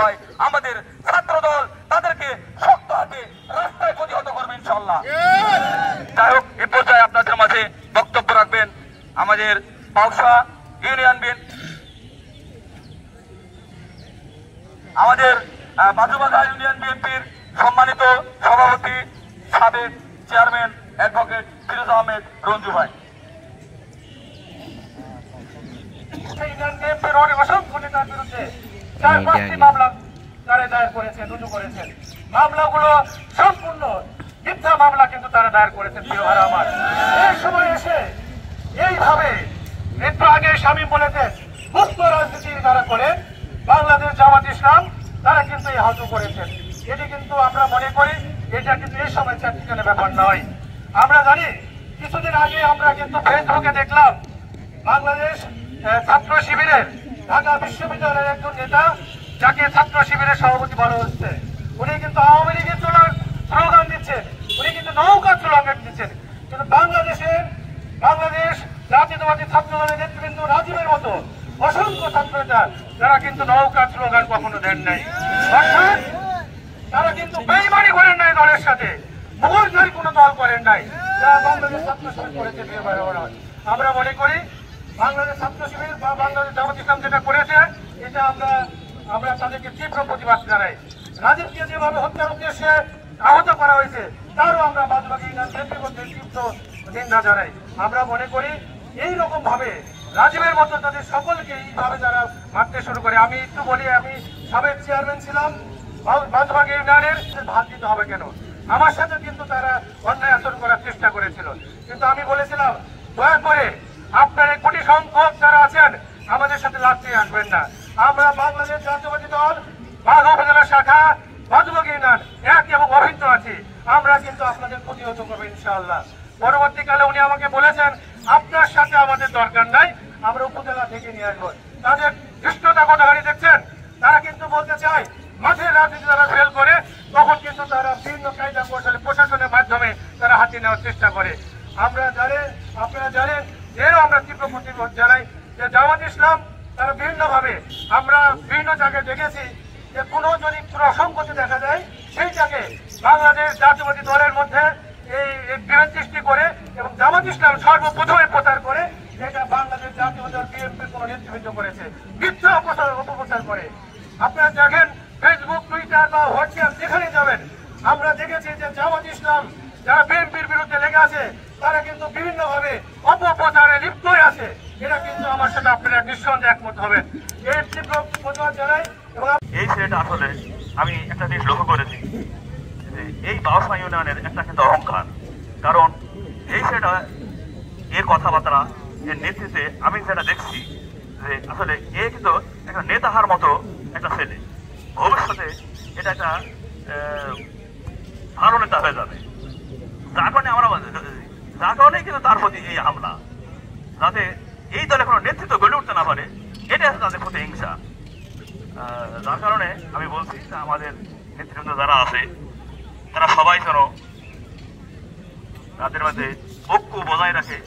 হয় আমাদের ছাত্র দল তাদেরকে শক্ত হাতে রাস্তায় প্রতিহত করবে ইনশাআল্লাহ। যাই হোক, এ পর্যায়ে আপনাদের মাঝে বক্তব্য রাখবেন আমাদের পাউসা ইউনিয়ন বিএনপি, আমাদের বাজুবাধা ইউনিয়ন বিএনপির সম্মানিত সভাপতি সাবেক চেয়ারম্যান অ্যাডভোকেট ফিরোজ আহমেদ রঞ্জু ভাই। ইউনিয়ন বিএনপির অসংখ্য নেতার বিরুদ্ধে 4-5টি মামলা তারা দায়ের করেছেন, রুজু করেছেন। মামলাগুলো সম্পূর্ণ মিথ্যা মামলা কিন্তু তারা দায়ের করেছেন। প্রিয় ভাই আমার, এই সময় এসে এইভাবে একটু আগে শামীম বলেছেন মুক্ত রাজনীতি যারা করে বাংলাদেশ জামাত ইসলাম তারা কিন্তু এই হাজু করেছেন। এটি কিন্তু আমরা মনে করি এটা কিন্তু এই সময় চারটিখানে ব্যাপার নয়। আমরা জানি কিছুদিন আগে আমরা কিন্তু ফেসবুকে দেখলাম বাংলাদেশ ছাত্র শিবিরের ঢাকা বিশ্ববিদ্যালয়ের একজন নেতা যাকে ছাত্র শিবিরের সভাপতি বলা হচ্ছে, উনি কিন্তু আওয়ামী লীগের স্লোগান দিচ্ছেন, উনি কিন্তু নৌকা স্লোগান দিচ্ছেন। কিন্তু বাংলাদেশ জাতীয়তাবাদী ছাত্র দলের নেতৃবৃন্দ রাজীবের মতো অসংখ্য ছাত্র নেতা যারা কিন্তু নৌকা স্লোগান কখনো দেন নাই, অর্থাৎ তারা কিন্তু বেইমানি করেন নাই দলের সাথে, মুখোশধারী কোনো দল করেন নাই, যারা বাংলাদেশ ছাত্র শিবির করেছে। আমরা মনে করি বাংলাদেশ ছাত্র শিবির বা বাংলাদেশ জামাত ইসলাম যেটা করেছে এটা আমরা তাদেরকে তীব্র প্রতিবাদ জানাই। রাজীবকে যেভাবে হত্যার উদ্দেশ্যে আহত করা হয়েছে তারও আমরা বাদবাকি তীব্র নিন্দা জানাই। আমরা মনে করি এইরকম ভাবে রাজীবের মতো তাদের সকলকে এইভাবে যারা মারতে শুরু করে, আমি একটু বলি, আমি সাবেক চেয়ারম্যান ছিলাম বাদবাকি ইউনিয়নের, ভাগ দিতে হবে কেন? আমার সাথে কিন্তু তারা অন্যায় আচরণ করার চেষ্টা করেছিল, কিন্তু আমি বলেছিলাম দয়া করে আপনারা কোটি সংখ্যক যারা আছেন আমাদের সাথে লাগতে আসবেন না। আমরা বাংলাদেশ জাতীয়তাবাদী দল বাঘা উপজেলা শাখা বাদবাকি ইউনিয়ন এক এবং অভিন্ন আছি, আমরা কিন্তু আপনাদের প্রতিহত করবো ইনশাআল্লাহ। পরবর্তীকালে উনি আমাকে বলেছেন আপনার সাথে আমাদের দরকার নাই, আমরা উপজেলা থেকে নিয়ে আসবো। তাদের ধৃষ্টতা কতখানি দেখছেন? তারা কিন্তু বলতে চায় মাঠের রাজনীতি যারা ফেল করে তখন কিন্তু তারা বিভিন্ন কায়দা কৌশলে প্রশাসনের মাধ্যমে তারা হাতিয়ে নেওয়ার চেষ্টা করে। আপনারা জানেন এরও আমরা তীব্র প্রতিবাদ জানাই যে জামাত ইসলাম তারা বিভিন্নভাবে আমরা বিভিন্ন জায়গায় দেখেছি যে কোনো যদি কোনো অসংগতি দেখা যায় সেইটাকে বাংলাদেশ জাতীয়তাবাদী দলের মধ্যে এই বিভেদ সৃষ্টি করে এবং জামাত ইসলাম সর্বপ্রথমে প্রচার করে যেটা বাংলাদেশ জাতীয় দল বিএনপির কোনো নেতৃবৃন্দ করেছে, মিথ্যা অপপ্রচার করে। আপনারা দেখেন ফেসবুক, টুইটার বা হোয়াটসঅ্যাপ যেখানে যাবেন আমরা দেখেছি যে জামাত ইসলাম যারা বিএনপির বিরুদ্ধে লেগে আছে তারা কিন্তু বিভিন্নভাবে অপপ্রচারে লিপ্ত হয়ে আছে। এটা কিন্তু আমার সাথে আপনারা নিঃসন্দেহে একমত হবেন। এই তীব্র প্রতিবাদ জানাই। এবং এই ছেলেটা আসলে আমি একটা জিনিস লক্ষ্য করেছি যে এই বাউসা ইউনিয়নের একটা কিন্তু অহংকার, কারণ এই ছেলেটা এর কথাবার্তা এর নেতৃত্বে আমি যেটা দেখছি যে আসলে এ কিন্তু একটা নেতাহার মতো একটা ছেলে, ভবিষ্যতে এটা একটা ভালো নেতা হয়ে যাবে। যার কারণে কিন্তু তার প্রতি এই হামলা, যাতে এই দলে কোনো নেতৃত্ব গড়ে উঠতে না পারে, এটা আছে তাদের প্রতি হিংসা। যার কারণে আমি বলছি যে আমাদের নেতৃবৃন্দ যারা আছে তারা সবাই যেন তাদের মধ্যে ঐক্য বজায় রাখে